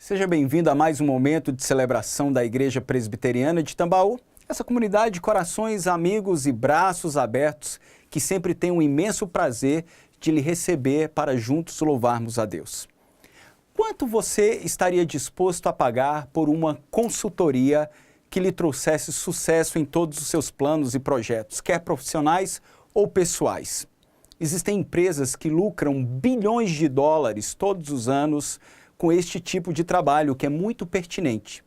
Seja bem-vindo a mais um momento de celebração da Igreja Presbiteriana de Tambaú, essa comunidade de corações, amigos e braços abertos que sempre tem um imenso prazer de lhe receber para juntos louvarmos a Deus. Quanto você estaria disposto a pagar por uma consultoria que lhe trouxesse sucesso em todos os seus planos e projetos, quer profissionais ou pessoais? Existem empresas que lucram bilhões de dólares todos os anos com este tipo de trabalho, que é muito pertinente.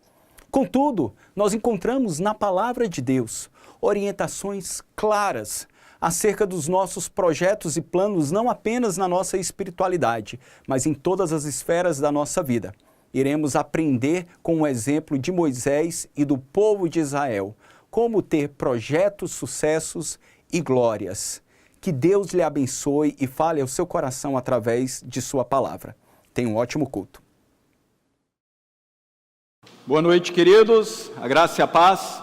Contudo, nós encontramos na Palavra de Deus orientações claras acerca dos nossos projetos e planos, não apenas na nossa espiritualidade, mas em todas as esferas da nossa vida. Iremos aprender com o exemplo de Moisés e do povo de Israel, como ter projetos, sucessos e glórias. Que Deus lhe abençoe e fale ao seu coração através de sua palavra. Tenha um ótimo culto. Boa noite, queridos. A graça e a paz.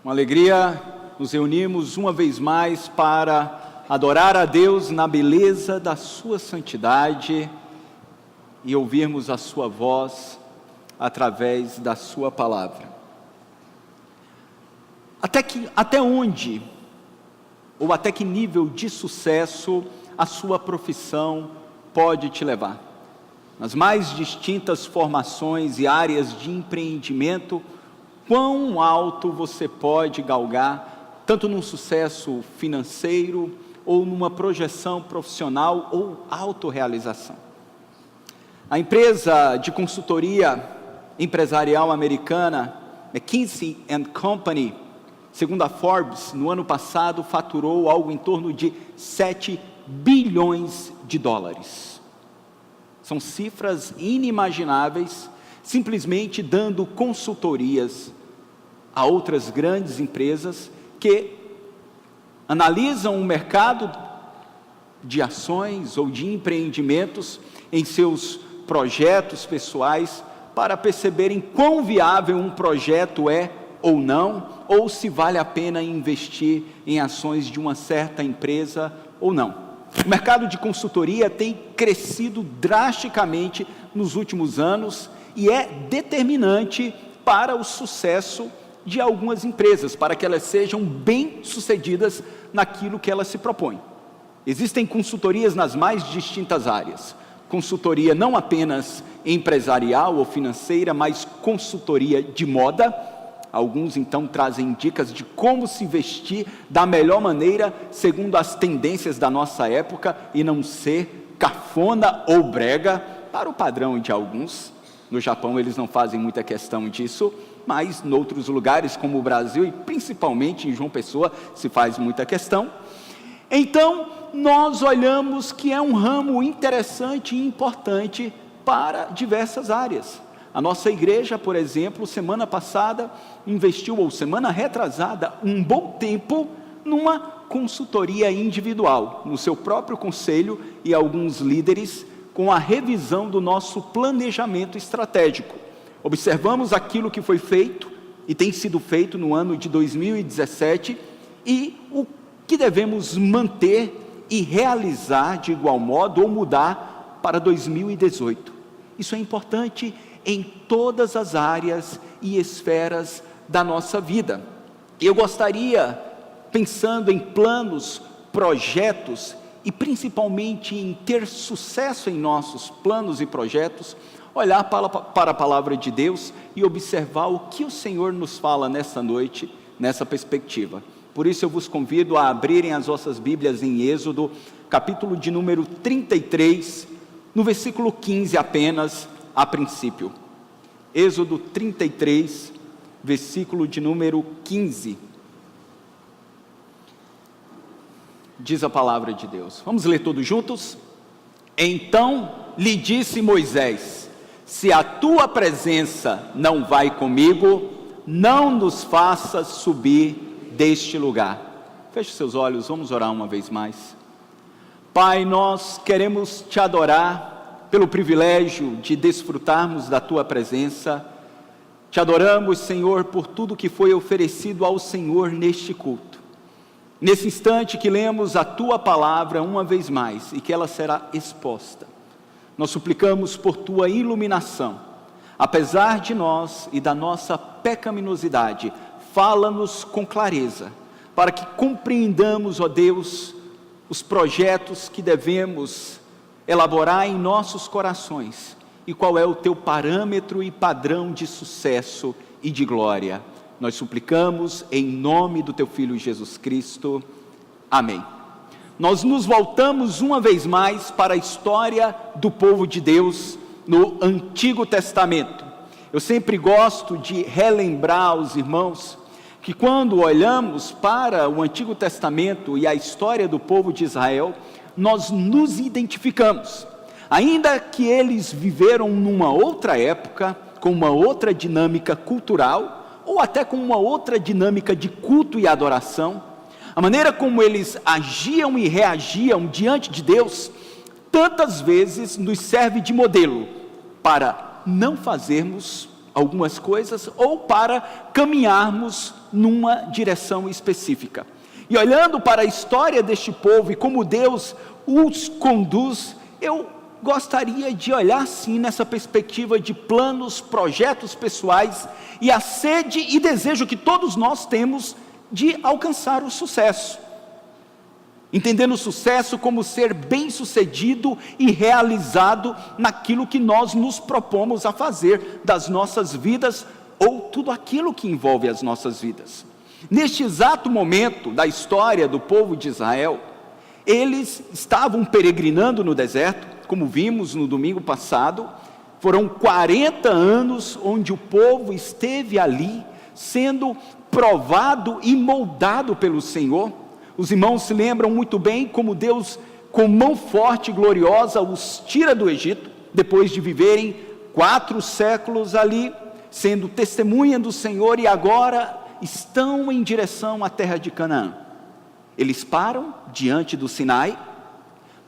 Uma alegria nos reunimos uma vez mais para adorar a Deus na beleza da sua santidade e ouvirmos a sua voz através da sua palavra. Até onde ou até que nível de sucesso a sua profissão pode te levar? Nas mais distintas formações e áreas de empreendimento, quão alto você pode galgar, tanto num sucesso financeiro, ou numa projeção profissional ou autorrealização. A empresa de consultoria empresarial americana, McKinsey & Company, segundo a Forbes, no ano passado faturou algo em torno de 7 bilhões de dólares. São cifras inimagináveis, simplesmente dando consultorias a outras grandes empresas que analisam o mercado de ações ou de empreendimentos em seus projetos pessoais para perceberem quão viável um projeto é ou não, ou se vale a pena investir em ações de uma certa empresa ou não. O mercado de consultoria tem crescido drasticamente nos últimos anos e é determinante para o sucesso de algumas empresas, para que elas sejam bem-sucedidas naquilo que elas se propõem. Existem consultorias nas mais distintas áreas. Consultoria não apenas empresarial ou financeira, mas consultoria de moda. Alguns então trazem dicas de como se vestir da melhor maneira, segundo as tendências da nossa época, e não ser cafona ou brega, para o padrão de alguns. No Japão eles não fazem muita questão disso, mas em outros lugares como o Brasil, e principalmente em João Pessoa, se faz muita questão. Então, nós olhamos que é um ramo interessante e importante para diversas áreas. A nossa igreja, por exemplo, semana passada investiu, ou semana retrasada, um bom tempo numa consultoria individual, no seu próprio conselho e alguns líderes, com a revisão do nosso planejamento estratégico. Observamos aquilo que foi feito e tem sido feito no ano de 2017 e o que devemos manter e realizar de igual modo ou mudar para 2018. Isso é importante em todas as áreas e esferas da nossa vida. Eu gostaria, pensando em planos, projetos e principalmente em ter sucesso em nossos planos e projetos, olhar para a palavra de Deus e observar o que o Senhor nos fala nessa noite, nessa perspectiva. Por isso eu vos convido a abrirem as vossas Bíblias em Êxodo, capítulo de número 33, no versículo 15 apenas, a princípio. Êxodo 33, versículo de número 15. Diz a palavra de Deus. Vamos ler todos juntos? Então lhe disse Moisés: se a tua presença não vai comigo, não nos faças subir deste lugar. Feche seus olhos, vamos orar uma vez mais. Pai, nós queremos te adorar pelo privilégio de desfrutarmos da tua presença. Te adoramos, Senhor, por tudo que foi oferecido ao Senhor neste culto. Nesse instante que lemos a tua palavra uma vez mais e que ela será exposta, nós suplicamos por tua iluminação. Apesar de nós e da nossa pecaminosidade, fala-nos com clareza, para que compreendamos, ó Deus, os projetos que devemos elaborar em nossos corações e qual é o teu parâmetro e padrão de sucesso e de glória. Nós suplicamos em nome do teu Filho Jesus Cristo. Amém. Nós nos voltamos uma vez mais para a história do povo de Deus no Antigo Testamento. Eu sempre gosto de relembrar aos irmãos que quando olhamos para o Antigo Testamento e a história do povo de Israel, nós nos identificamos. Ainda que eles viveram numa outra época, com uma outra dinâmica cultural, ou até com uma outra dinâmica de culto e adoração, a maneira como eles agiam e reagiam diante de Deus, tantas vezes nos serve de modelo para não fazermos algumas coisas ou para caminharmos numa direção específica. E olhando para a história deste povo e como Deus os conduz, eu gostaria de olhar sim nessa perspectiva de planos, projetos pessoais e a sede e desejo que todos nós temos de alcançar o sucesso, entendendo o sucesso como ser bem-sucedido e realizado naquilo que nós nos propomos a fazer das nossas vidas, ou tudo aquilo que envolve as nossas vidas. Neste exato momento da história do povo de Israel, eles estavam peregrinando no deserto, como vimos no domingo passado. Foram 40 anos onde o povo esteve ali, sendo provado e moldado pelo Senhor. Os irmãos se lembram muito bem como Deus, com mão forte e gloriosa, os tira do Egito, depois de viverem 4 séculos ali, sendo testemunha do Senhor, e agora estão em direção à terra de Canaã. Eles param diante do Sinai,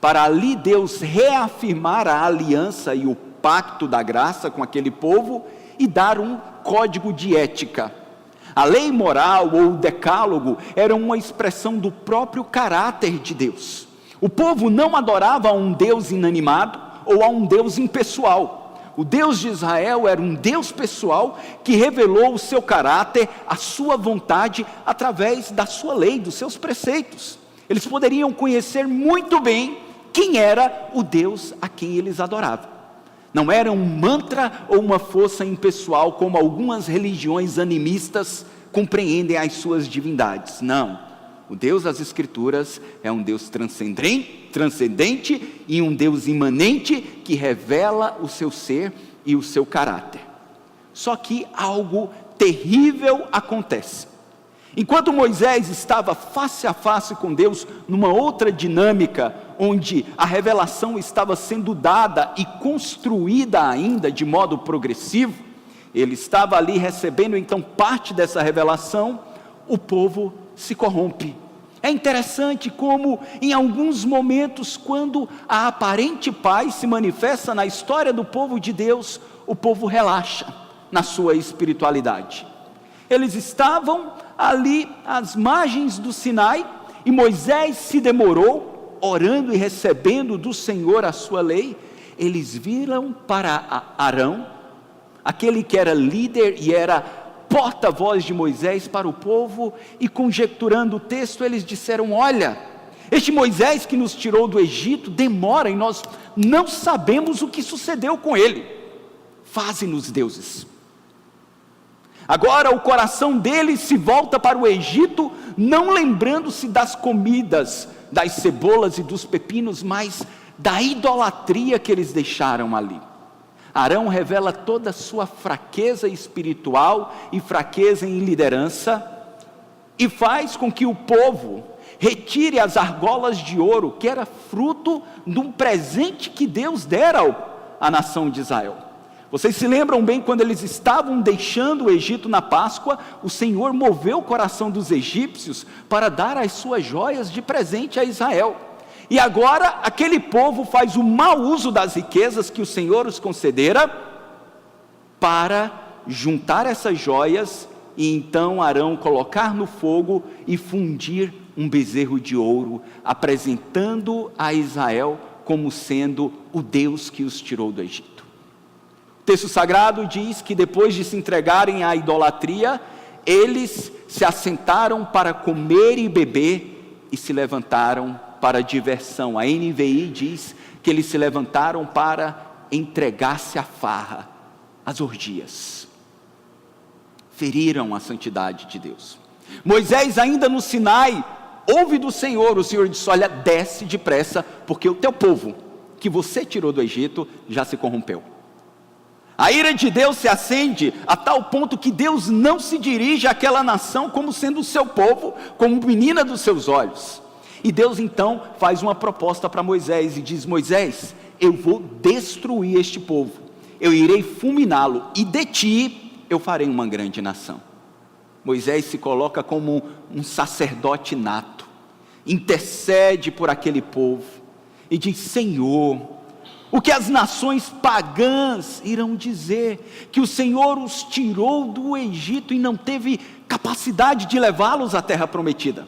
para ali Deus reafirmar a aliança e o pacto da graça com aquele povo, e dar um código de ética. A lei moral ou o decálogo era uma expressão do próprio caráter de Deus. O povo não adorava a um Deus inanimado ou a um Deus impessoal. O Deus de Israel era um Deus pessoal que revelou o seu caráter, a sua vontade, através da sua lei, dos seus preceitos. Eles poderiam conhecer muito bem quem era o Deus a quem eles adoravam. Não era um mantra ou uma força impessoal, como algumas religiões animistas compreendem as suas divindades. Não, o Deus das Escrituras é um Deus transcendente e um Deus imanente que revela o seu ser e o seu caráter. Só que algo terrível acontece. Enquanto Moisés estava face a face com Deus, numa outra dinâmica, onde a revelação estava sendo dada e construída ainda de modo progressivo, ele estava ali recebendo então parte dessa revelação, o povo se corrompe. É interessante como em alguns momentos, quando a aparente paz se manifesta na história do povo de Deus, o povo relaxa na sua espiritualidade. Eles estavam ali às margens do Sinai, e Moisés se demorou, orando e recebendo do Senhor a sua lei. Eles viram para Arão, aquele que era líder e era porta-voz de Moisés para o povo, e conjecturando o texto, eles disseram: olha, este Moisés que nos tirou do Egito demora e nós não sabemos o que sucedeu com ele. Faze-nos deuses. Agora o coração deles se volta para o Egito, não lembrando-se das comidas, das cebolas e dos pepinos, mas da idolatria que eles deixaram ali. Arão revela toda a sua fraqueza espiritual e fraqueza em liderança, e faz com que o povo retire as argolas de ouro, que era fruto de um presente que Deus dera à nação de Israel. Vocês se lembram bem, quando eles estavam deixando o Egito na Páscoa, o Senhor moveu o coração dos egípcios para dar as suas joias de presente a Israel. E agora aquele povo faz o mau uso das riquezas que o Senhor os concedera para juntar essas joias e então Arão colocar no fogo e fundir um bezerro de ouro, apresentando a Israel como sendo o Deus que os tirou do Egito. O texto sagrado diz que depois de se entregarem à idolatria, eles se assentaram para comer e beber e se levantaram para a diversão. A NVI diz que eles se levantaram para entregar-se à farra, às orgias. Feriram a santidade de Deus. Moisés, ainda no Sinai, ouve do Senhor, o Senhor disse: olha, desce depressa, porque o teu povo, que você tirou do Egito, já se corrompeu. A ira de Deus se acende a tal ponto que Deus não se dirige àquela nação como sendo o seu povo, como menina dos seus olhos. E Deus então faz uma proposta para Moisés e diz: Moisés, eu vou destruir este povo, eu irei fulminá-lo, e de ti eu farei uma grande nação. Moisés se coloca como um sacerdote nato, intercede por aquele povo e diz: Senhor, o que as nações pagãs irão dizer? Que o Senhor os tirou do Egito e não teve capacidade de levá-los à terra prometida.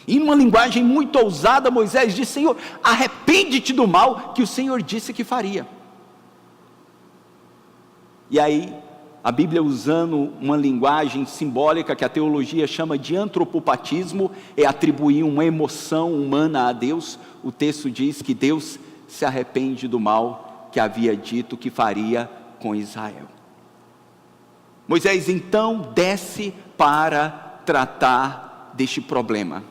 Em uma linguagem muito ousada, Moisés diz: Senhor, arrepende-te do mal que o Senhor disse que faria. E aí, a Bíblia, usando uma linguagem simbólica que a teologia chama de antropopatismo, é atribuir uma emoção humana a Deus. O texto diz que Deus se arrepende do mal que havia dito que faria com Israel. Moisés então desce para tratar deste problema.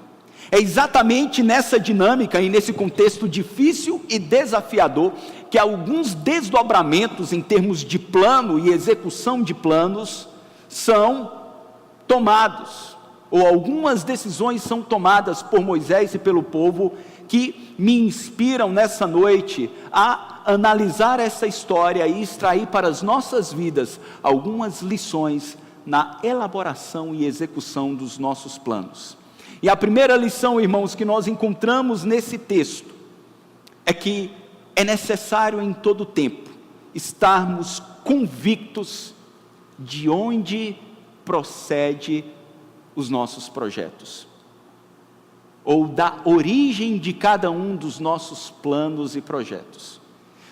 É exatamente nessa dinâmica e nesse contexto difícil e desafiador que alguns desdobramentos em termos de plano e execução de planos são tomados, ou algumas decisões são tomadas por Moisés e pelo povo, que me inspiram nessa noite a analisar essa história e extrair para as nossas vidas algumas lições na elaboração e execução dos nossos planos. E a primeira lição, irmãos, que nós encontramos nesse texto é que é necessário em todo tempo estarmos convictos de onde procede os nossos projetos, ou da origem de cada um dos nossos planos e projetos.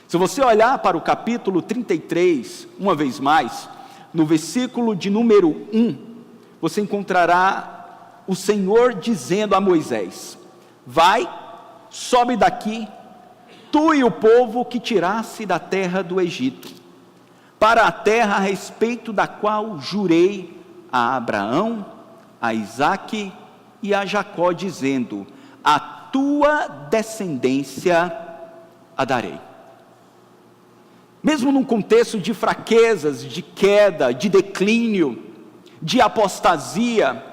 Se você olhar para o capítulo 33, uma vez mais, no versículo de número 1, você encontrará o Senhor dizendo a Moisés: vai, sobe daqui, tu e o povo que tiraste da terra do Egito, para a terra a respeito da qual jurei a Abraão, a Isaque e a Jacó, dizendo: a tua descendência a darei. Mesmo num contexto de fraquezas, de queda, de declínio, de apostasia,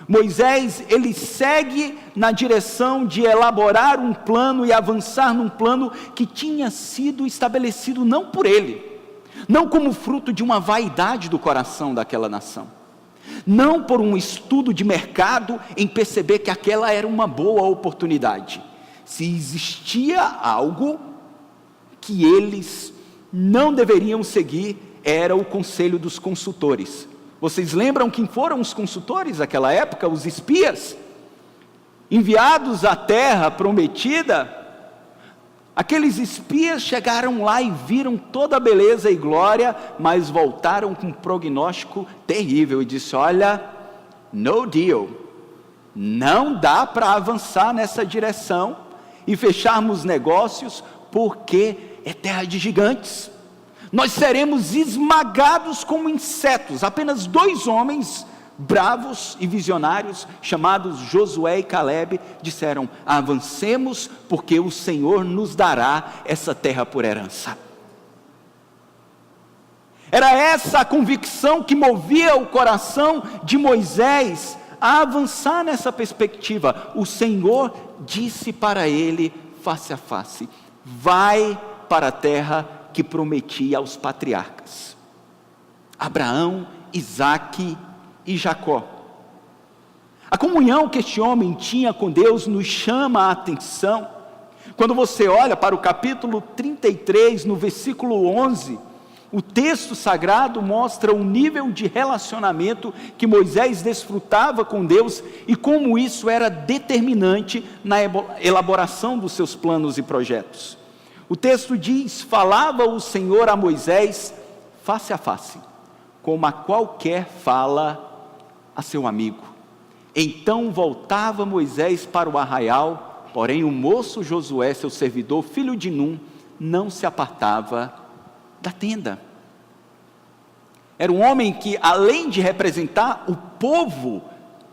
Moisés, ele segue na direção de elaborar um plano e avançar num plano que tinha sido estabelecido não por ele, não como fruto de uma vaidade do coração daquela nação, não por um estudo de mercado em perceber que aquela era uma boa oportunidade. Se existia algo que eles não deveriam seguir, era o conselho dos consultores. Vocês lembram quem foram os consultores naquela época? Os espias, enviados à terra prometida. Aqueles espias chegaram lá e viram toda a beleza e glória, mas voltaram com um prognóstico terrível e disse: olha, no deal, não dá para avançar nessa direção e fecharmos negócios, porque é terra de gigantes. Nós seremos esmagados como insetos. Apenas 2 homens bravos e visionários, chamados Josué e Caleb, disseram: avancemos, porque o Senhor nos dará essa terra por herança. Era essa a convicção que movia o coração de Moisés a avançar nessa perspectiva. O Senhor disse para ele, face a face: vai para a terra que prometi aos patriarcas, Abraão, Isaque e Jacó. A comunhão que este homem tinha com Deus nos chama a atenção. Quando você olha para o capítulo 33, no versículo 11, O texto sagrado mostra o nível de relacionamento que Moisés desfrutava com Deus e como isso era determinante na elaboração dos seus planos e projetos. O texto diz: falava o Senhor a Moisés face a face, como a qualquer fala a seu amigo. Então voltava Moisés para o arraial, porém o moço Josué, seu servidor, filho de Num, não se apartava da tenda. Era um homem que, além de representar o povo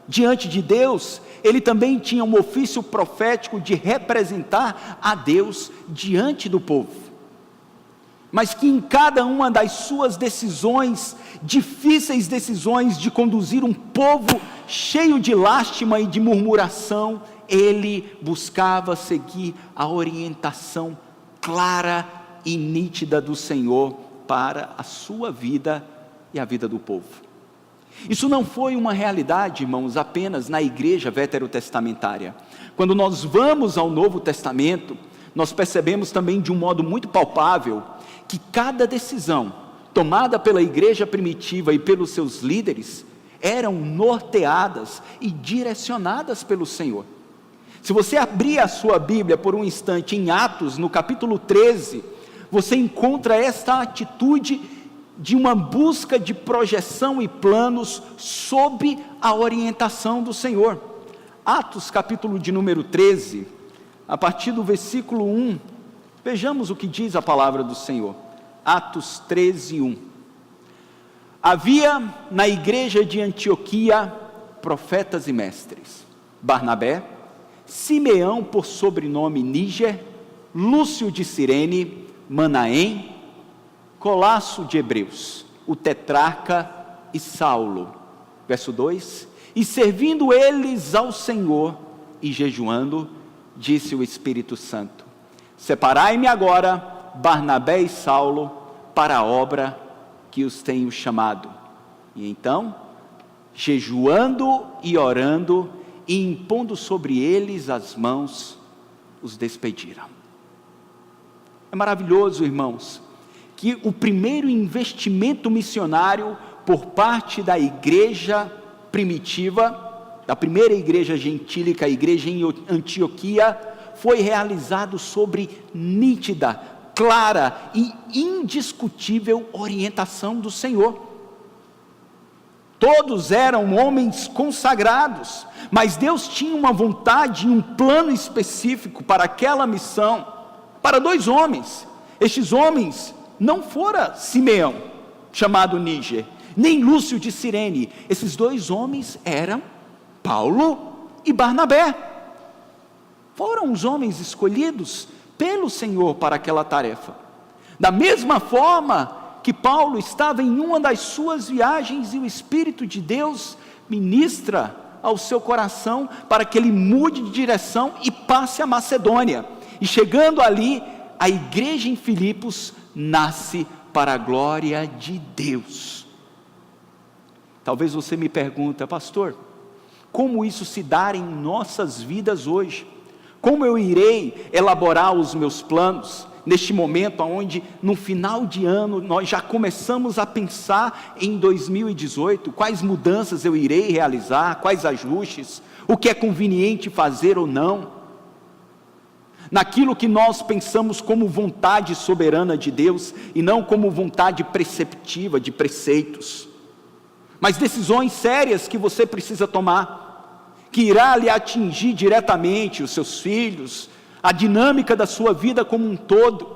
diante de Deus, ele também tinha um ofício profético de representar a Deus diante do povo. Mas que em cada uma das suas decisões, difíceis decisões de conduzir um povo cheio de lástima e de murmuração, ele buscava seguir a orientação clara e nítida do Senhor para a sua vida e a vida do povo. Isso não foi uma realidade, irmãos, apenas na igreja veterotestamentária. Quando nós vamos ao Novo Testamento, nós percebemos também de um modo muito palpável que cada decisão tomada pela igreja primitiva e pelos seus líderes eram norteadas e direcionadas pelo Senhor. Se você abrir a sua Bíblia por um instante em Atos, no capítulo 13, você encontra esta atitude de uma busca de projeção e planos sob a orientação do Senhor. Atos capítulo de número 13, a partir do versículo 1, vejamos o que diz a palavra do Senhor. Atos 13, 1. Havia na igreja de Antioquia profetas e mestres: Barnabé, Simeão por sobrenome Níger, Lúcio de Cirene, Manaém, Colasso de Hebreus, o tetrarca e Saulo. Verso 2: e servindo eles ao Senhor e jejuando, disse o Espírito Santo: separai-me agora Barnabé e Saulo para a obra que os tenho chamado. E então, jejuando e orando e impondo sobre eles as mãos, os despediram. É maravilhoso, irmãos, que o primeiro investimento missionário por parte da igreja primitiva, da primeira igreja gentílica, a igreja em Antioquia, foi realizado sobre nítida, clara e indiscutível orientação do Senhor. Todos eram homens consagrados, mas Deus tinha uma vontade e um plano específico para aquela missão, para dois homens. Estes homens não fora Simeão, chamado Níger, nem Lúcio de Cirene. Esses dois homens eram Paulo e Barnabé. Foram os homens escolhidos pelo Senhor para aquela tarefa. Da mesma forma que Paulo estava em uma das suas viagens e o Espírito de Deus ministra ao seu coração para que ele mude de direção e passe a Macedônia. E chegando ali, a igreja em Filipos nasce para a glória de Deus. Talvez você me pergunte: pastor, como isso se dá em nossas vidas hoje? Como eu irei elaborar os meus planos neste momento onde no final de ano nós já começamos a pensar em 2018, quais mudanças eu irei realizar, quais ajustes, o que é conveniente fazer ou não, naquilo que nós pensamos como vontade soberana de Deus e não como vontade preceptiva de preceitos, mas decisões sérias que você precisa tomar, que irá lhe atingir diretamente os seus filhos, a dinâmica da sua vida como um todo.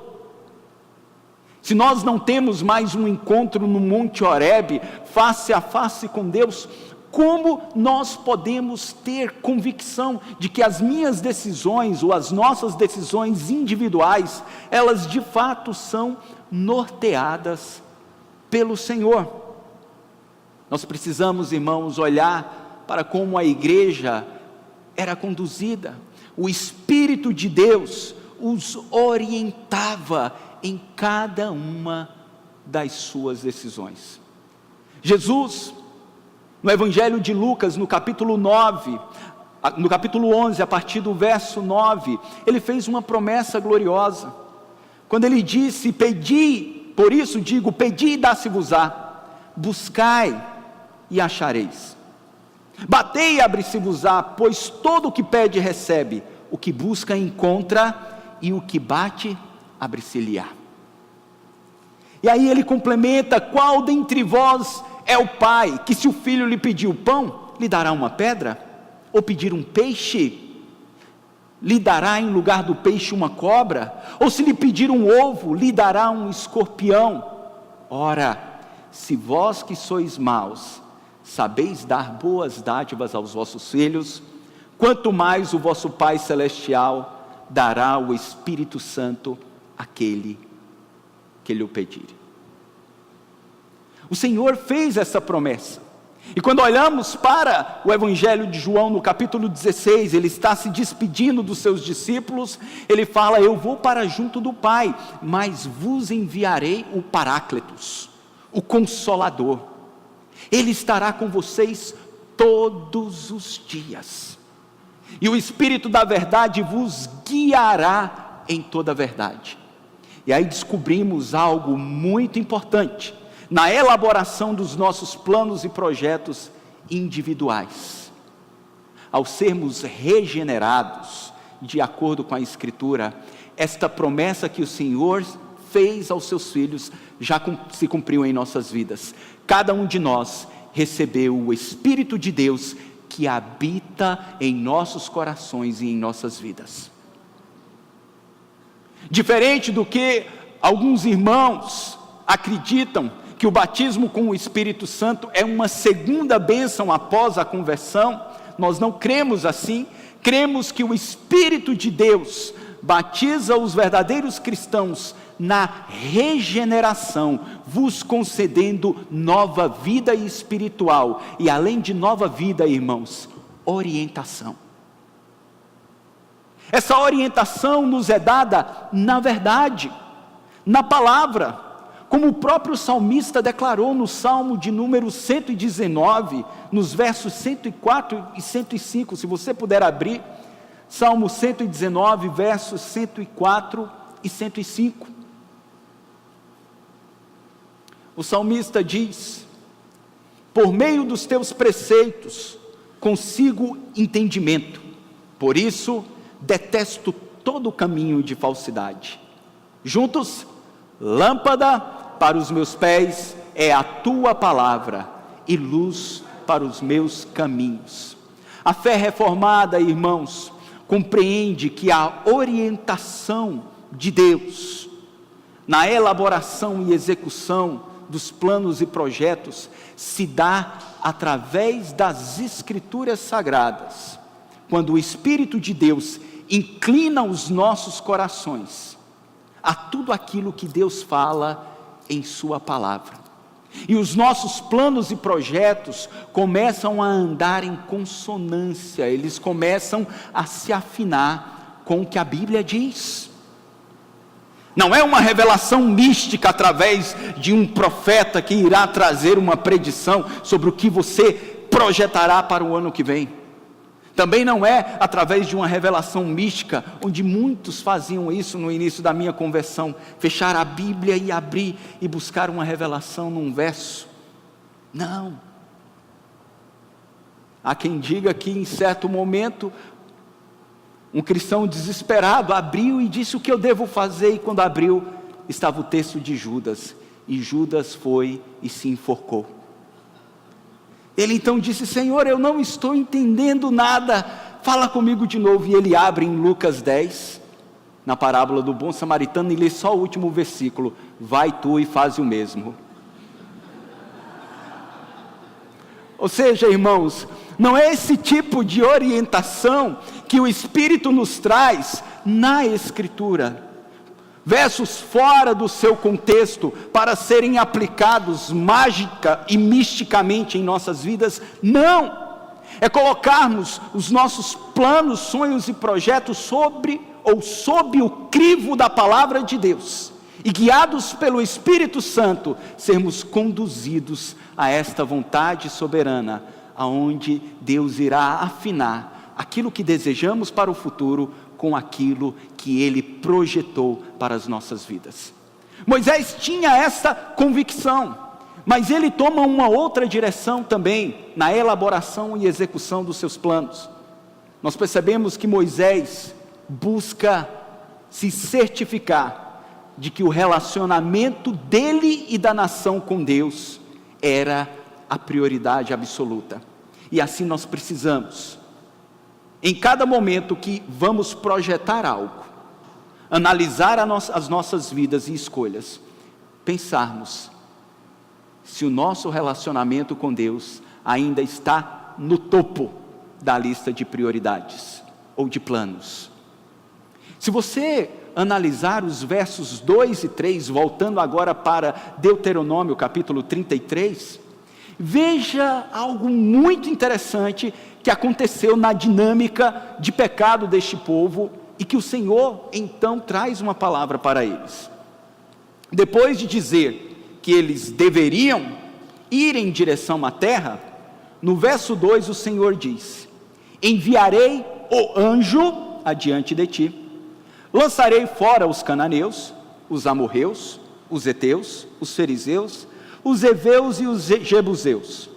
Se nós não temos mais um encontro no Monte Horebe, face a face com Deus, como nós podemos ter convicção de que as minhas decisões, ou as nossas decisões individuais, elas de fato são norteadas pelo Senhor? Nós precisamos, irmãos, olhar para como a igreja era conduzida. O Espírito de Deus os orientava em cada uma das suas decisões. Jesus, no Evangelho de Lucas, no capítulo 9, no capítulo 11, a partir do verso 9, ele fez uma promessa gloriosa, quando ele disse: pedi Por isso digo, pedi e dá-se-vos-á, buscai e achareis. Batei e abre-se-vos-á, pois todo o que pede recebe, o que busca encontra, e o que bate abre-se-lhe-á. E aí ele complementa: qual dentre vós é o pai, que se o filho lhe pedir o pão, lhe dará uma pedra? Ou pedir um peixe, lhe dará em lugar do peixe uma cobra? Ou se lhe pedir um ovo, lhe dará um escorpião? Ora, se vós que sois maus, sabeis dar boas dádivas aos vossos filhos, quanto mais o vosso Pai Celestial dará o Espírito Santo àquele que lhe o pedir. O Senhor fez essa promessa. E quando olhamos para o Evangelho de João, no capítulo 16, ele está se despedindo dos seus discípulos, ele fala: eu vou para junto do Pai, mas vos enviarei o Paráclitos, o Consolador. Ele estará com vocês todos os dias. E o Espírito da verdade vos guiará em toda a verdade. E aí descobrimos algo muito importante na elaboração dos nossos planos e projetos individuais. Ao sermos regenerados, de acordo com a Escritura, esta promessa que o Senhor fez aos seus filhos, já se cumpriu em nossas vidas. Cada um de nós recebeu o Espírito de Deus, que habita em nossos corações e em nossas vidas. Diferente do que alguns irmãos acreditam, que o batismo com o Espírito Santo é uma segunda bênção após a conversão, nós não cremos assim. Cremos que o Espírito de Deus batiza os verdadeiros cristãos na regeneração, vos concedendo nova vida espiritual, e além de nova vida, irmãos, orientação. Essa orientação nos é dada na verdade, na palavra, como o próprio salmista declarou no Salmo de número 119, nos versos 104 e 105, se você puder abrir, Salmo 119, versos 104 e 105. O salmista diz: por meio dos teus preceitos consigo entendimento, por isso detesto todo caminho de falsidade. Juntos, lâmpada para os meus pés é a tua palavra e luz para os meus caminhos. A fé reformada, irmãos, compreende que a orientação de Deus na elaboração e execução dos planos e projetos se dá através das Escrituras Sagradas, quando o Espírito de Deus inclina os nossos corações a tudo aquilo que Deus fala em sua palavra, e os nossos planos e projetos começam a andar em consonância, eles começam a se afinar com o que a Bíblia diz. Não é uma revelação mística através de um profeta que irá trazer uma predição sobre o que você projetará para o ano que vem. Também não é através de uma revelação mística, onde muitos faziam isso no início da minha conversão, fechar a Bíblia e abrir e buscar uma revelação num verso. Não. Há quem diga que em certo momento, um cristão desesperado abriu e disse: o que eu devo fazer? E quando abriu, estava o texto de Judas, e Judas foi e se enforcou. Ele então disse: Senhor, eu não estou entendendo nada, fala comigo de novo. E ele abre em Lucas 10, na parábola do bom samaritano, e lê só o último versículo: vai tu e faz o mesmo. Ou seja, irmãos, não é esse tipo de orientação que o Espírito nos traz na Escritura, versos fora do seu contexto, para serem aplicados mágica e misticamente em nossas vidas. Não! É colocarmos os nossos planos, sonhos e projetos sob o crivo da palavra de Deus, e guiados pelo Espírito Santo, sermos conduzidos a esta vontade soberana, aonde Deus irá afinar aquilo que desejamos para o futuro com aquilo que Ele projetou para as nossas vidas. Moisés tinha essa convicção, mas ele toma uma outra direção também, na elaboração e execução dos seus planos. Nós percebemos que Moisés busca se certificar de que o relacionamento dele e da nação com Deus era a prioridade absoluta. E assim nós precisamos, em cada momento que vamos projetar algo, analisar as nossas vidas e escolhas, pensarmos se o nosso relacionamento com Deus ainda está no topo da lista de prioridades ou de planos. Se você analisar os versos 2 e 3, voltando agora para Deuteronômio capítulo 33, veja algo muito interessante que aconteceu na dinâmica de pecado deste povo e que o Senhor então traz uma palavra para eles. Depois de dizer que eles deveriam ir em direção à terra, no verso 2 o Senhor diz: enviarei o anjo adiante de ti, lançarei fora os cananeus, os amorreus, os heteus, os fariseus, os heveus e os jebuseus.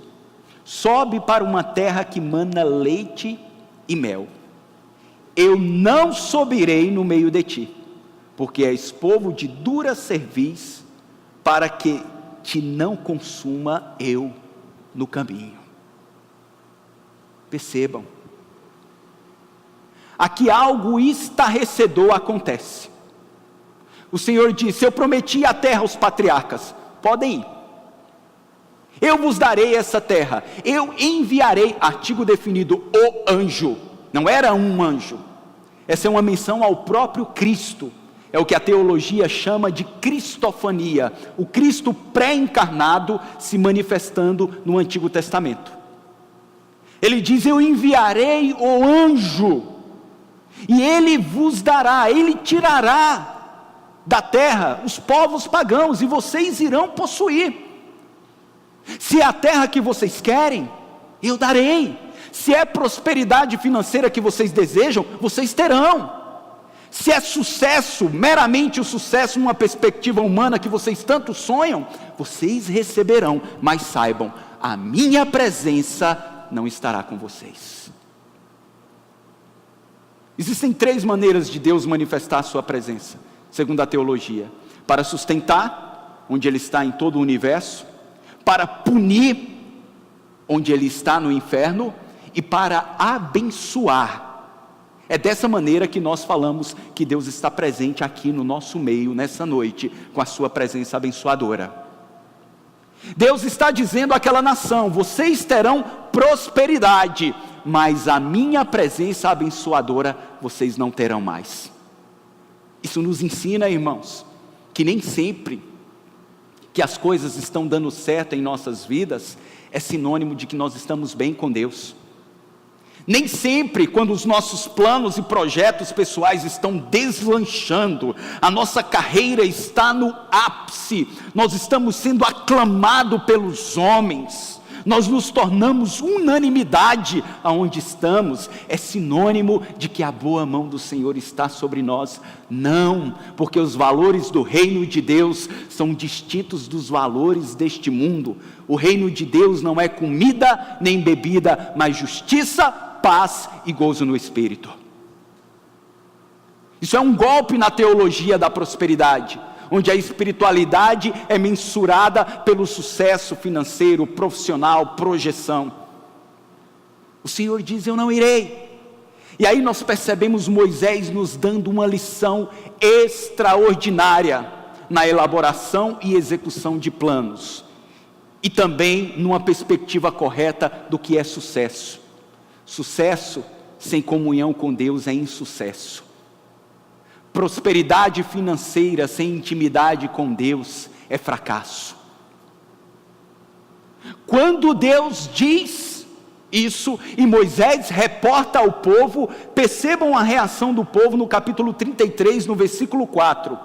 Sobe para uma terra que mana leite e mel. Eu não subirei no meio de ti, porque és povo de dura cerviz, para que te não consuma eu no caminho. Percebam, aqui algo estarrecedor acontece. O Senhor disse: eu prometi a terra aos patriarcas, podem ir, eu vos darei essa terra, eu enviarei, artigo definido, o anjo. Não era um anjo, essa é uma menção ao próprio Cristo, é o que a teologia chama de cristofania, o Cristo pré-encarnado se manifestando no Antigo Testamento. Ele diz: eu enviarei o anjo, e ele vos dará, ele tirará da terra os povos pagãos, e vocês irão possuir. Se é a terra que vocês querem, eu darei. Se é prosperidade financeira que vocês desejam, vocês terão. Se é sucesso, meramente o sucesso numa perspectiva humana que vocês tanto sonham, vocês receberão. Mas saibam, a minha presença não estará com vocês. Existem 3 maneiras de Deus manifestar a sua presença, segundo a teologia: para sustentar, onde Ele está em todo o universo; para punir, onde Ele está no inferno; e para abençoar. É dessa maneira que nós falamos que Deus está presente aqui no nosso meio, nessa noite, com a sua presença abençoadora. Deus está dizendo àquela nação: vocês terão prosperidade, mas a minha presença abençoadora vocês não terão mais. Isso nos ensina, irmãos, que nem sempre que as coisas estão dando certo em nossas vidas é sinônimo de que nós estamos bem com Deus. Nem sempre, quando os nossos planos e projetos pessoais estão deslanchando, a nossa carreira está no ápice, nós estamos sendo aclamados pelos homens, nós nos tornamos unanimidade aonde estamos, é sinônimo de que a boa mão do Senhor está sobre nós. Não, porque os valores do reino de Deus são distintos dos valores deste mundo. O reino de Deus não é comida nem bebida, mas justiça, paz e gozo no Espírito. Isso é um golpe na teologia da prosperidade, onde a espiritualidade é mensurada pelo sucesso financeiro, profissional, projeção. O Senhor diz: eu não irei. E aí nós percebemos Moisés nos dando uma lição extraordinária na elaboração e execução de planos, e também numa perspectiva correta do que é sucesso. Sucesso sem comunhão com Deus é insucesso. Prosperidade financeira sem intimidade com Deus é fracasso. Quando Deus diz isso e Moisés reporta ao povo, percebam a reação do povo no capítulo 33, no versículo 4.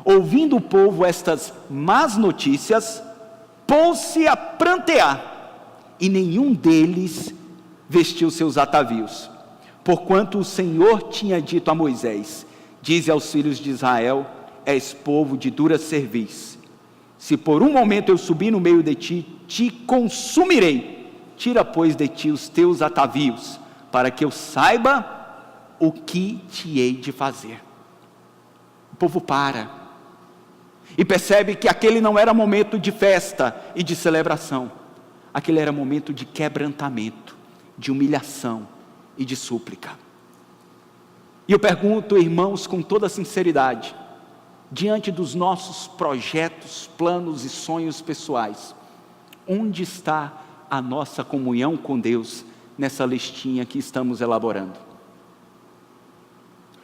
Ouvindo o povo estas más notícias, pôs-se a prantear, e nenhum deles vestiu seus atavios, porquanto o Senhor tinha dito a Moisés: dize aos filhos de Israel: és povo de dura cerviz. Se por um momento eu subir no meio de ti, te consumirei. Tira, pois, de ti os teus atavios, para que eu saiba o que te hei de fazer. O povo para e percebe que aquele não era momento de festa e de celebração. Aquele era momento de quebrantamento, de humilhação e de súplica. E eu pergunto, irmãos, com toda sinceridade, diante dos nossos projetos, planos e sonhos pessoais, onde está a nossa comunhão com Deus nessa listinha que estamos elaborando?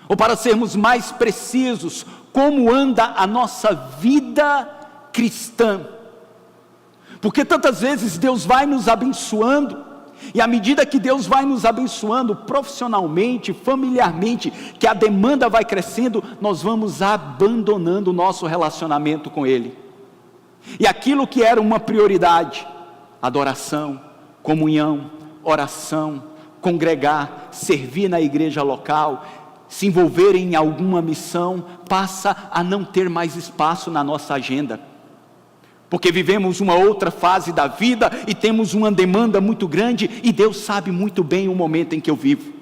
Ou, para sermos mais precisos, como anda a nossa vida cristã? Porque tantas vezes Deus vai nos abençoando, e à medida que Deus vai nos abençoando profissionalmente, familiarmente, que a demanda vai crescendo, nós vamos abandonando o nosso relacionamento com Ele. E aquilo que era uma prioridade, adoração, comunhão, oração, congregar, servir na igreja local, se envolver em alguma missão, passa a não ter mais espaço na nossa agenda, porque vivemos uma outra fase da vida e temos uma demanda muito grande, e Deus sabe muito bem o momento em que eu vivo.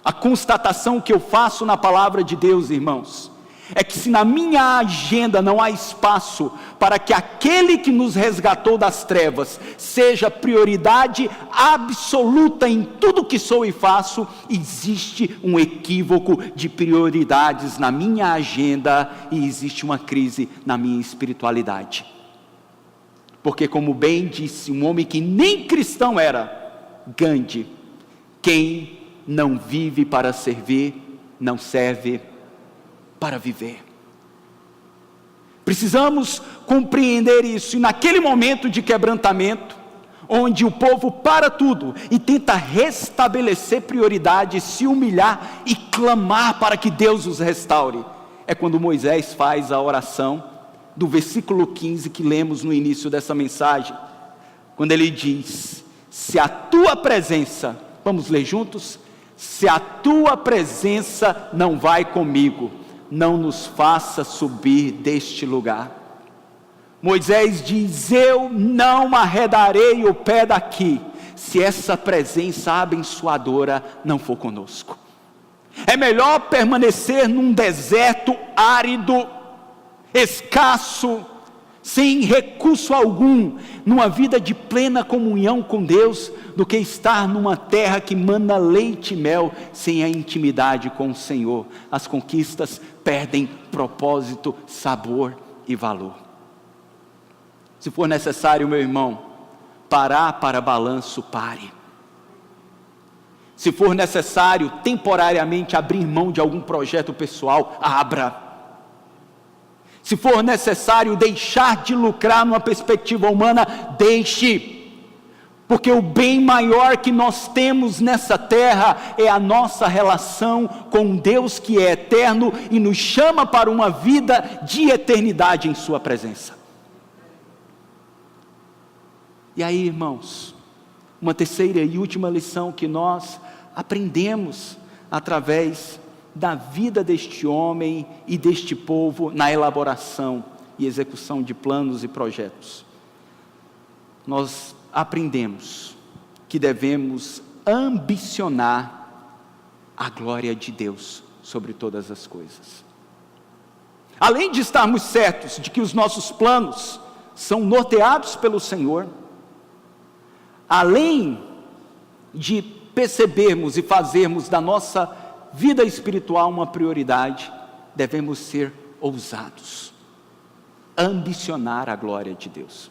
A constatação que eu faço na palavra de Deus, irmãos, é que se na minha agenda não há espaço para que aquele que nos resgatou das trevas seja prioridade absoluta em tudo que sou e faço, existe um equívoco de prioridades na minha agenda e existe uma crise na minha espiritualidade. Porque, como bem disse um homem que nem cristão era, Gandhi, quem não vive para servir, não serve para viver. Precisamos compreender isso, e naquele momento de quebrantamento, onde o povo para tudo e tenta restabelecer prioridades, se humilhar e clamar para que Deus os restaure, é quando Moisés faz a oração do versículo 15 que lemos no início dessa mensagem, quando ele diz: se a tua presença, vamos ler juntos? Se a tua presença não vai comigo, não nos faça subir deste lugar. Moisés diz: eu não arredarei o pé daqui, se essa presença abençoadora não for conosco. É melhor permanecer num deserto árido, escasso, sem recurso algum, numa vida de plena comunhão com Deus, do que estar numa terra que mana leite e mel, sem a intimidade com o Senhor. As conquistas perdem propósito, sabor e valor. Se for necessário, meu irmão, parar para balanço, pare. Se for necessário temporariamente abrir mão de algum projeto pessoal, abra. Se for necessário deixar de lucrar numa perspectiva humana, deixe. Porque o bem maior que nós temos nessa terra é a nossa relação com Deus que é eterno e nos chama para uma vida de eternidade em sua presença. E aí, irmãos, uma terceira e última lição que nós aprendemos através da vida deste homem e deste povo na elaboração e execução de planos e projetos. Nós aprendemos que devemos ambicionar a glória de Deus sobre todas as coisas. Além de estarmos certos de que os nossos planos são norteados pelo Senhor, além de percebermos e fazermos da nossa vida espiritual uma prioridade, devemos ser ousados, ambicionar a glória de Deus.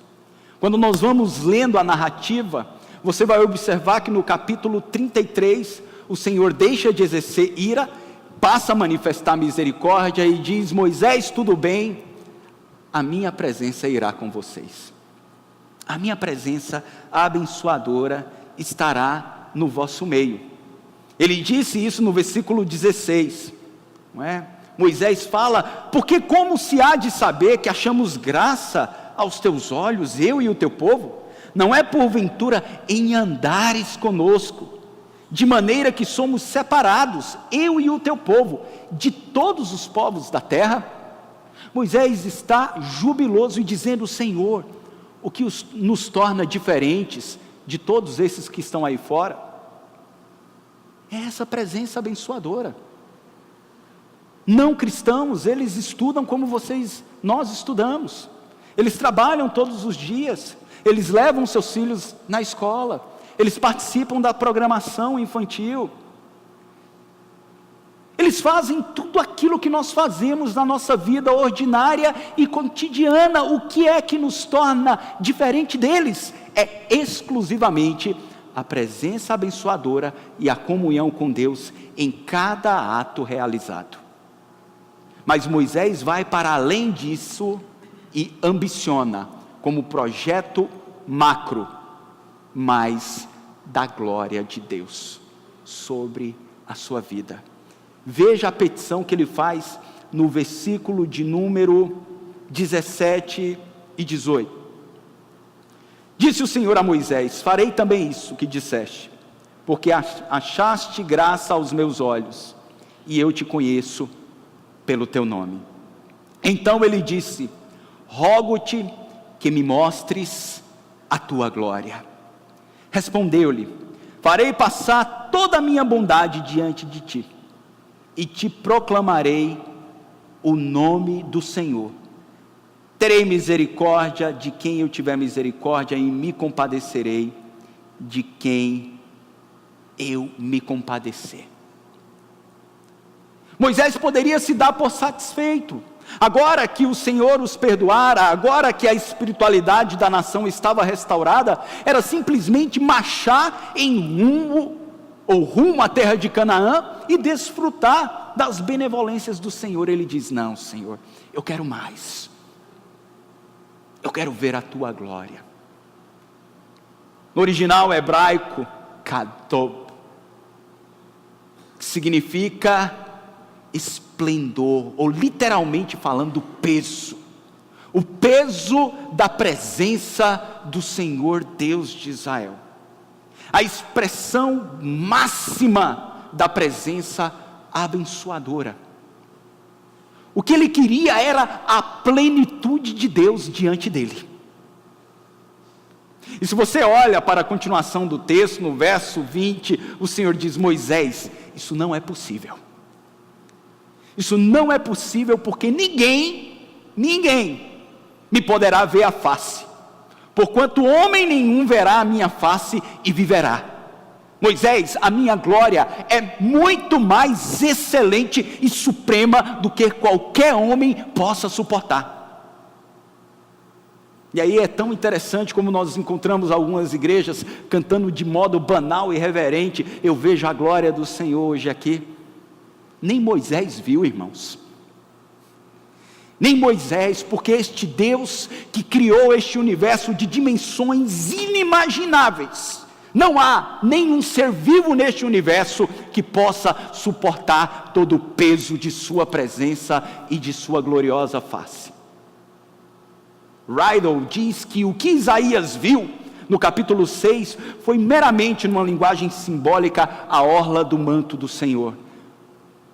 Quando nós vamos lendo a narrativa, você vai observar que no capítulo 33, o Senhor deixa de exercer ira, passa a manifestar misericórdia e diz: Moisés, tudo bem, a minha presença irá com vocês. A minha presença abençoadora estará no vosso meio. Ele disse isso no versículo 16, não é? Moisés fala: porque como se há de saber que achamos graça aos teus olhos, eu e o teu povo? Não é porventura em andares conosco, de maneira que somos separados, eu e o teu povo, de todos os povos da terra. Moisés está jubiloso e dizendo: Senhor, o que nos torna diferentes de todos esses que estão aí fora é essa presença abençoadora. Não cristãos, eles estudam como nós estudamos, eles trabalham todos os dias, eles levam seus filhos na escola, eles participam da programação infantil, eles fazem tudo aquilo que nós fazemos na nossa vida ordinária e cotidiana. O que é que nos torna diferente deles? É exclusivamente a presença abençoadora e a comunhão com Deus em cada ato realizado. Mas Moisés vai para além disso e ambiciona como projeto macro, mais da glória de Deus sobre a sua vida. Veja a petição que ele faz no versículo de número 17 e 18. Disse o Senhor a Moisés: farei também isso que disseste, porque achaste graça aos meus olhos, e eu te conheço pelo teu nome. Então ele disse: rogo-te que me mostres a tua glória. Respondeu-lhe: farei passar toda a minha bondade diante de ti, e te proclamarei o nome do Senhor. Terei misericórdia de quem eu tiver misericórdia, e me compadecerei de quem eu me compadecer. Moisés poderia se dar por satisfeito. Agora que o Senhor os perdoara, agora que a espiritualidade da nação estava restaurada, era simplesmente marchar rumo à terra de Canaã e desfrutar das benevolências do Senhor. Ele diz: não, Senhor, eu quero mais, eu quero ver a tua glória. No original hebraico, kadob, que significa esplendor, ou literalmente falando, peso. O peso da presença do Senhor Deus de Israel. A expressão máxima da presença abençoadora. O que ele queria era a plenitude de Deus diante dele. E se você olha para a continuação do texto, no verso 20, o Senhor diz: Moisés, isso não é possível. Isso não é possível, porque ninguém me poderá ver a face, porquanto homem nenhum verá a minha face e viverá. Moisés, a minha glória é muito mais excelente e suprema do que qualquer homem possa suportar. E aí é tão interessante como nós encontramos algumas igrejas cantando de modo banal e reverente: eu vejo a glória do Senhor hoje aqui. Nem Moisés viu, irmãos. Nem Moisés, porque este Deus que criou este universo de dimensões inimagináveis, não há nenhum ser vivo neste universo que possa suportar todo o peso de sua presença e de sua gloriosa face. Rydell diz que o que Isaías viu no capítulo 6 foi meramente, numa linguagem simbólica, a orla do manto do Senhor.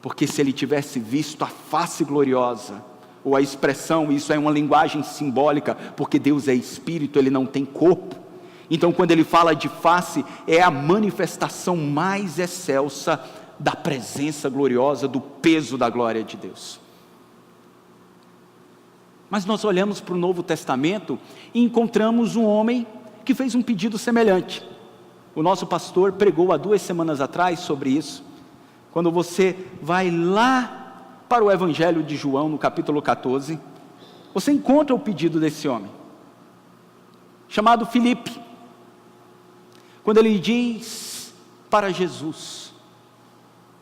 Porque se ele tivesse visto a face gloriosa, ou a expressão, isso é uma linguagem simbólica, porque Deus é espírito, ele não tem corpo. Então quando ele fala de face, é a manifestação mais excelsa da presença gloriosa, do peso da glória de Deus. Mas nós olhamos para o Novo Testamento e encontramos um homem que fez um pedido semelhante. O nosso pastor pregou há 2 semanas atrás sobre isso. Quando você vai lá para o Evangelho de João, no capítulo 14, você encontra o pedido desse homem, chamado Filipe, quando ele diz para Jesus: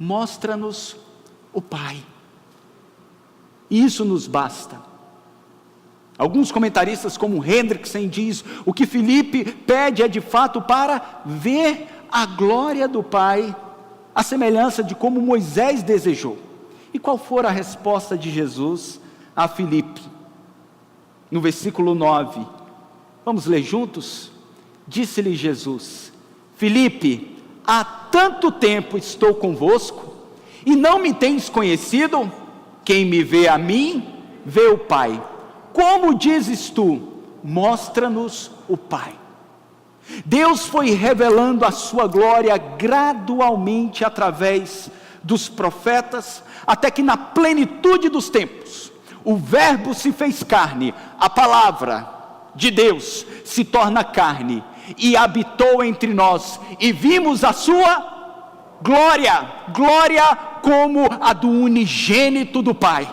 mostra-nos o Pai, e isso nos basta. Alguns comentaristas, como Hendrickson, diz: o que Filipe pede é de fato para ver a glória do Pai, a semelhança de como Moisés desejou. E qual foi a resposta de Jesus a Filipe? No versículo 9, vamos ler juntos? Disse-lhe Jesus: Filipe, há tanto tempo estou convosco, e não me tens conhecido? Quem me vê a mim, vê o Pai. Como dizes tu, mostra-nos o Pai. Deus foi revelando a sua glória gradualmente através dos profetas, até que na plenitude dos tempos, o Verbo se fez carne, a palavra de Deus se torna carne, e habitou entre nós, e vimos a sua glória, glória como a do unigênito do Pai.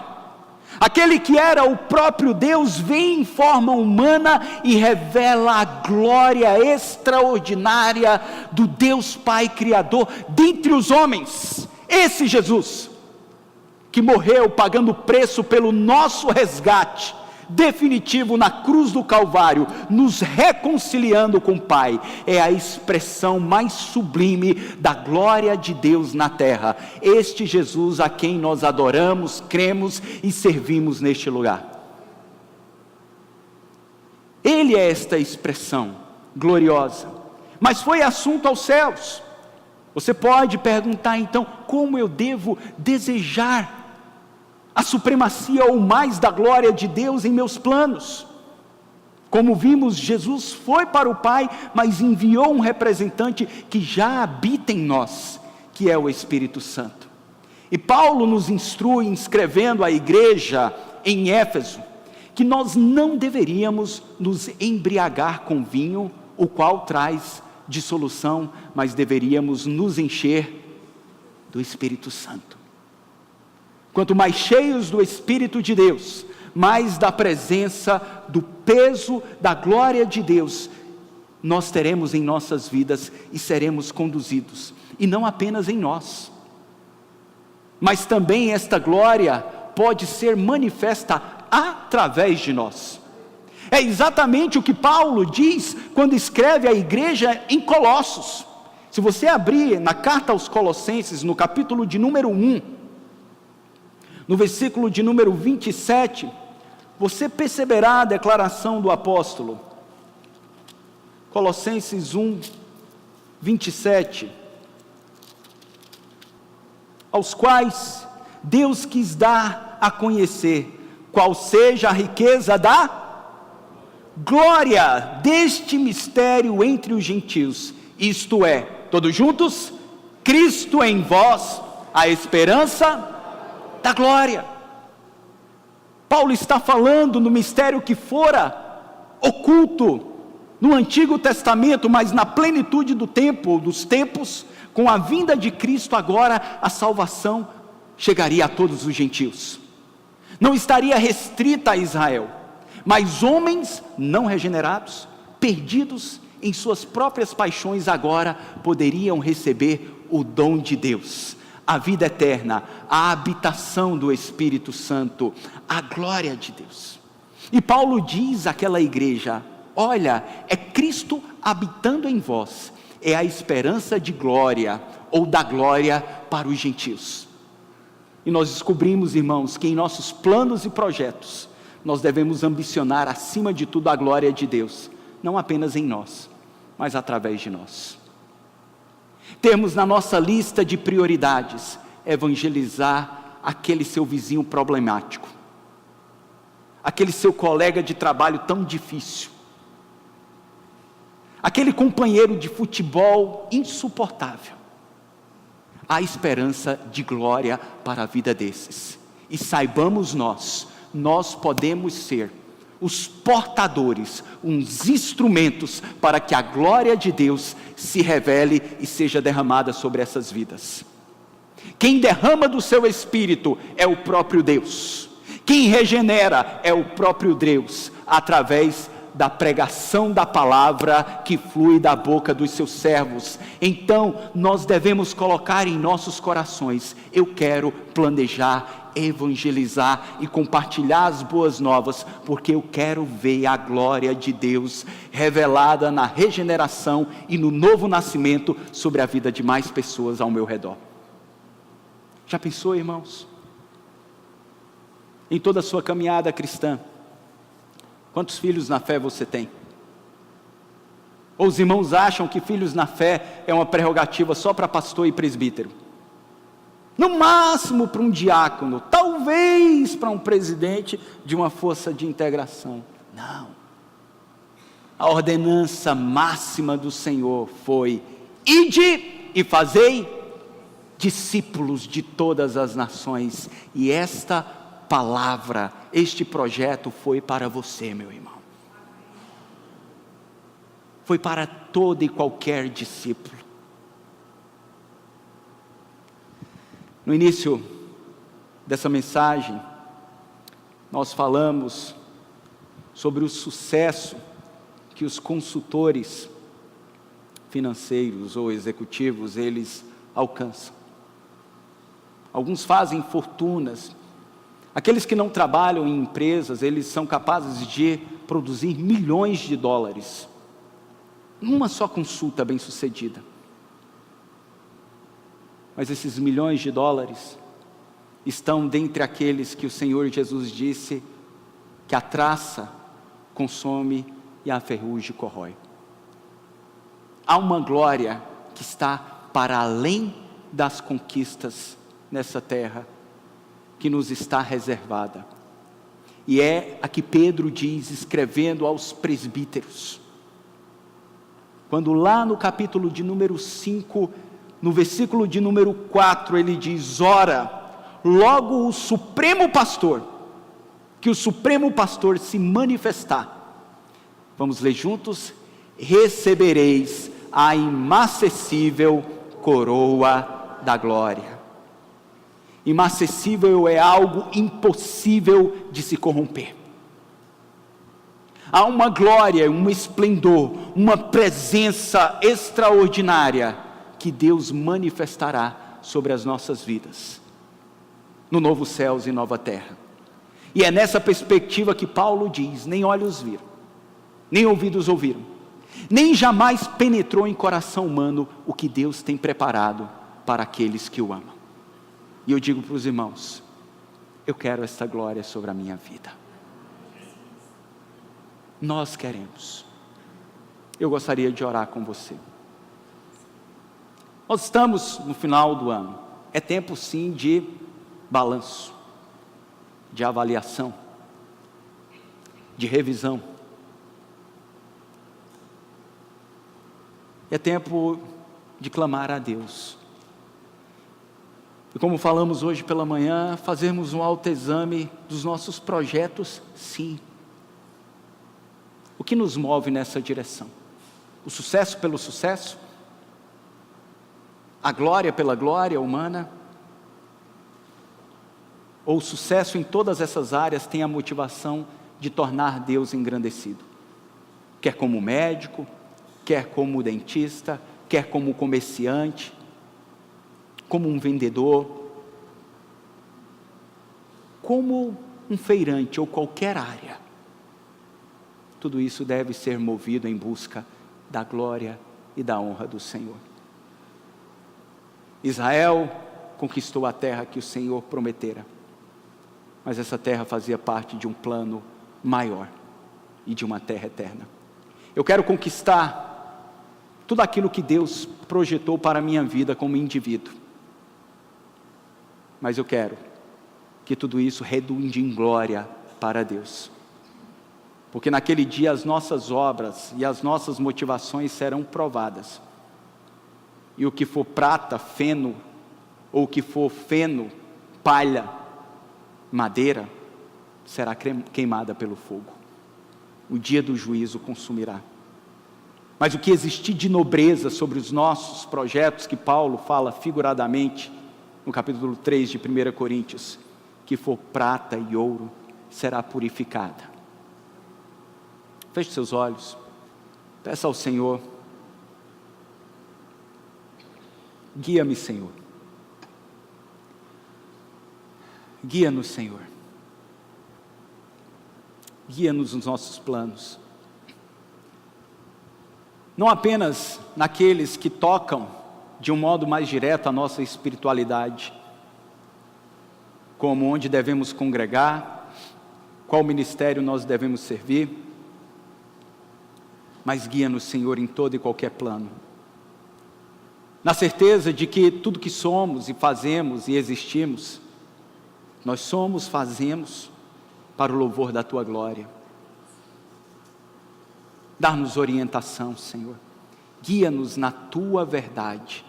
Aquele que era o próprio Deus vem em forma humana e revela a glória extraordinária do Deus Pai Criador dentre os homens. Esse Jesus, que morreu pagando o preço pelo nosso resgate definitivo na cruz do Calvário, nos reconciliando com o Pai, é a expressão mais sublime da glória de Deus na terra. Este Jesus a quem nós adoramos, cremos e servimos neste lugar. Ele é esta expressão gloriosa, mas foi assunto aos céus. Você pode perguntar então, como eu devo desejar a supremacia ou mais da glória de Deus em meus planos? Como vimos, Jesus foi para o Pai, mas enviou um representante que já habita em nós, que é o Espírito Santo. E Paulo nos instrui, escrevendo à igreja em Éfeso, que nós não deveríamos nos embriagar com vinho, o qual traz dissolução, mas deveríamos nos encher do Espírito Santo. Quanto mais cheios do Espírito de Deus, mais da presença, do peso, da glória de Deus, nós teremos em nossas vidas e seremos conduzidos. E não apenas em nós, mas também esta glória pode ser manifesta através de nós. É exatamente o que Paulo diz quando escreve à igreja em Colossos. Se você abrir na carta aos Colossenses, no capítulo de número 1, no versículo de número 27, você perceberá a declaração do apóstolo. Colossenses 1, 27. Aos quais Deus quis dar a conhecer qual seja a riqueza da glória deste mistério entre os gentios, isto é, todos juntos, Cristo em vós, a esperança da glória. Paulo está falando no mistério que fora oculto no Antigo Testamento, mas na plenitude do tempo, dos tempos, com a vinda de Cristo agora, a salvação chegaria a todos os gentios. Não estaria restrita a Israel, mas homens não regenerados, perdidos em suas próprias paixões, agora poderiam receber o dom de Deus, a vida eterna, a habitação do Espírito Santo, a glória de Deus. E Paulo diz àquela igreja: olha, é Cristo habitando em vós, é a esperança de glória, ou da glória para os gentios. E nós descobrimos, irmãos, que em nossos planos e projetos, nós devemos ambicionar acima de tudo a glória de Deus, não apenas em nós, mas através de nós. Temos na nossa lista de prioridades, evangelizar aquele seu vizinho problemático, aquele seu colega de trabalho tão difícil, aquele companheiro de futebol insuportável. Há esperança de glória para a vida desses, e saibamos nós podemos ser os portadores, uns instrumentos para que a glória de Deus se revele e seja derramada sobre essas vidas. Quem derrama do seu Espírito é o próprio Deus. Quem regenera é o próprio Deus, através da pregação da palavra que flui da boca dos seus servos. Então, nós devemos colocar em nossos corações: eu quero planejar, evangelizar e compartilhar as boas novas, porque eu quero ver a glória de Deus revelada na regeneração e no novo nascimento sobre a vida de mais pessoas ao meu redor. Já pensou, irmãos? Em toda a sua caminhada cristã, quantos filhos na fé você tem? Ou os irmãos acham que filhos na fé é uma prerrogativa só para pastor e presbítero? No máximo para um diácono, talvez para um presidente de uma força de integração. Não. A ordenança máxima do Senhor foi: ide e fazei discípulos de todas as nações. E esta palavra, este projeto foi para você, meu irmão. Foi para todo e qualquer discípulo. No início dessa mensagem, nós falamos sobre o sucesso que os consultores financeiros ou executivos, eles alcançam. Alguns fazem fortunas. Aqueles que não trabalham em empresas, eles são capazes de produzir milhões de dólares numa só consulta bem-sucedida. Mas esses milhões de dólares estão dentre aqueles que o Senhor Jesus disse que a traça consome e a ferrugem corrói. Há uma glória que está para além das conquistas nessa terra, que nos está reservada. E é a que Pedro diz, escrevendo aos presbíteros. Quando lá no capítulo de número 5, no versículo de número 4, ele diz: ora, logo o Supremo Pastor, que o Supremo Pastor se manifestar. Vamos ler juntos? Recebereis a inacessível coroa da glória. Inacessível é algo impossível de se corromper. Há uma glória, um esplendor, uma presença extraordinária que Deus manifestará sobre as nossas vidas, no novo céus e nova terra. E é nessa perspectiva que Paulo diz: nem olhos viram, nem ouvidos ouviram, nem jamais penetrou em coração humano o que Deus tem preparado para aqueles que o amam. E eu digo para os irmãos: eu quero esta glória sobre a minha vida. Nós queremos. Eu gostaria de orar com você. Nós estamos no final do ano. É tempo sim de balanço, de avaliação, de revisão. É tempo de clamar a Deus. E como falamos hoje pela manhã, fazermos um autoexame dos nossos projetos, sim. O que nos move nessa direção? O sucesso pelo sucesso? A glória pela glória humana? Ou o sucesso em todas essas áreas tem a motivação de tornar Deus engrandecido? Quer como médico, quer como dentista, quer como comerciante, como um vendedor, como um feirante ou qualquer área. Tudo isso deve ser movido em busca da glória e da honra do Senhor. Israel conquistou a terra que o Senhor prometera, mas essa terra fazia parte de um plano maior e de uma terra eterna. Eu quero conquistar tudo aquilo que Deus projetou para a minha vida como indivíduo, mas eu quero que tudo isso redunde em glória para Deus. Porque naquele dia as nossas obras e as nossas motivações serão provadas. E o que for prata, feno, ou o que for feno, palha, madeira, será queimada pelo fogo. O dia do juízo consumirá. Mas o que existir de nobreza sobre os nossos projetos, que Paulo fala figuradamente, no capítulo 3 de 1 Coríntios, que for prata e ouro, será purificada. Feche seus olhos, peça ao Senhor: guia-me, Senhor, guia-nos, Senhor, guia-nos nos nossos planos, não apenas naqueles que tocam de um modo mais direto a nossa espiritualidade, como onde devemos congregar, qual ministério nós devemos servir, mas guia-nos, Senhor, em todo e qualquer plano. Na certeza de que tudo que somos e fazemos e existimos, nós somos, fazemos para o louvor da Tua glória. Dá-nos orientação, Senhor. Guia-nos na Tua verdade.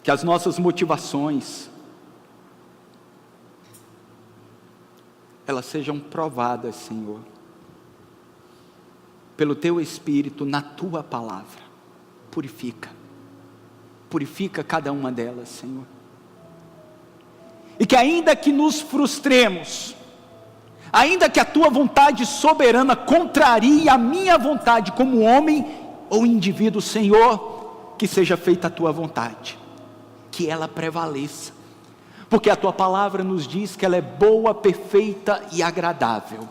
Que as nossas motivações, elas sejam provadas, Senhor, pelo Teu Espírito na Tua palavra. Purifica cada uma delas, Senhor. E que ainda que nos frustremos, ainda que a Tua vontade soberana contrarie a minha vontade como homem ou indivíduo, Senhor, que seja feita a Tua vontade, que ela prevaleça, porque a Tua palavra nos diz que ela é boa, perfeita e agradável.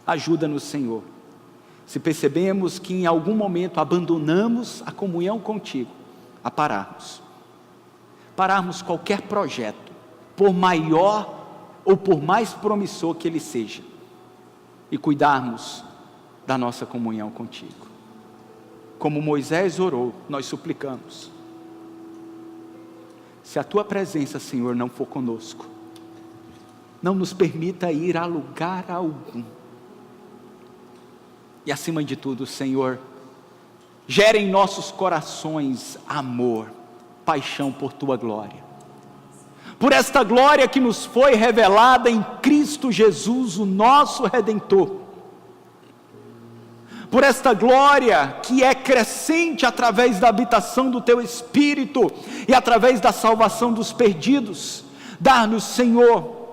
Ajuda-nos, Senhor, se percebemos que em algum momento abandonamos a comunhão contigo, a pararmos qualquer projeto, por maior ou por mais promissor que ele seja, e cuidarmos da nossa comunhão contigo. Como Moisés orou, nós suplicamos: se a Tua presença, Senhor, não for conosco, não nos permita ir a lugar algum. E acima de tudo, Senhor, gere em nossos corações amor, paixão por Tua glória. Por esta glória que nos foi revelada em Cristo Jesus, o nosso Redentor. Por esta glória que é crescente através da habitação do Teu Espírito e através da salvação dos perdidos. Dá-nos, Senhor,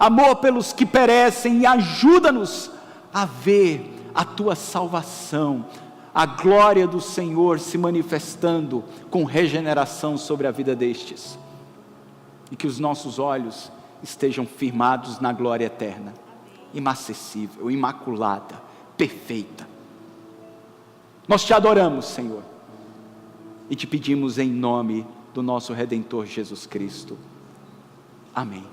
amor pelos que perecem e ajuda-nos a ver a Tua salvação, a glória do Senhor se manifestando com regeneração sobre a vida destes. E que os nossos olhos estejam firmados na glória eterna, inacessível, imaculada, perfeita. Nós Te adoramos, Senhor, e Te pedimos em nome do nosso Redentor Jesus Cristo. Amém.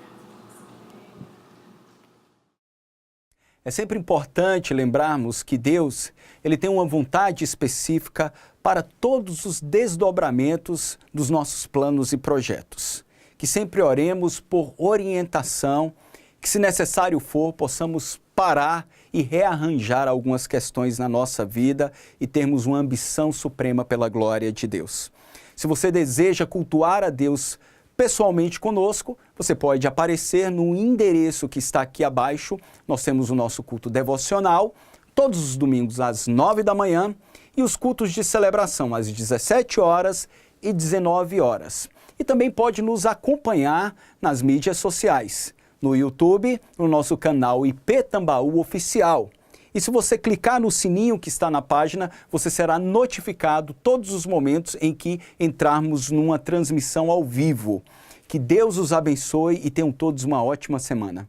É sempre importante lembrarmos que Deus, Ele tem uma vontade específica para todos os desdobramentos dos nossos planos e projetos. Que sempre oremos por orientação, que se necessário for, possamos parar e rearranjar algumas questões na nossa vida e termos uma ambição suprema pela glória de Deus. Se você deseja cultuar a Deus pessoalmente conosco, você pode aparecer no endereço que está aqui abaixo. Nós temos o nosso culto devocional, todos os domingos às 9 da manhã, e os cultos de celebração às 17 horas e 19 horas. E também pode nos acompanhar nas mídias sociais, no YouTube, no nosso canal IP Tambaú Oficial. E se você clicar no sininho que está na página, você será notificado todos os momentos em que entrarmos numa transmissão ao vivo. Que Deus os abençoe e tenham todos uma ótima semana.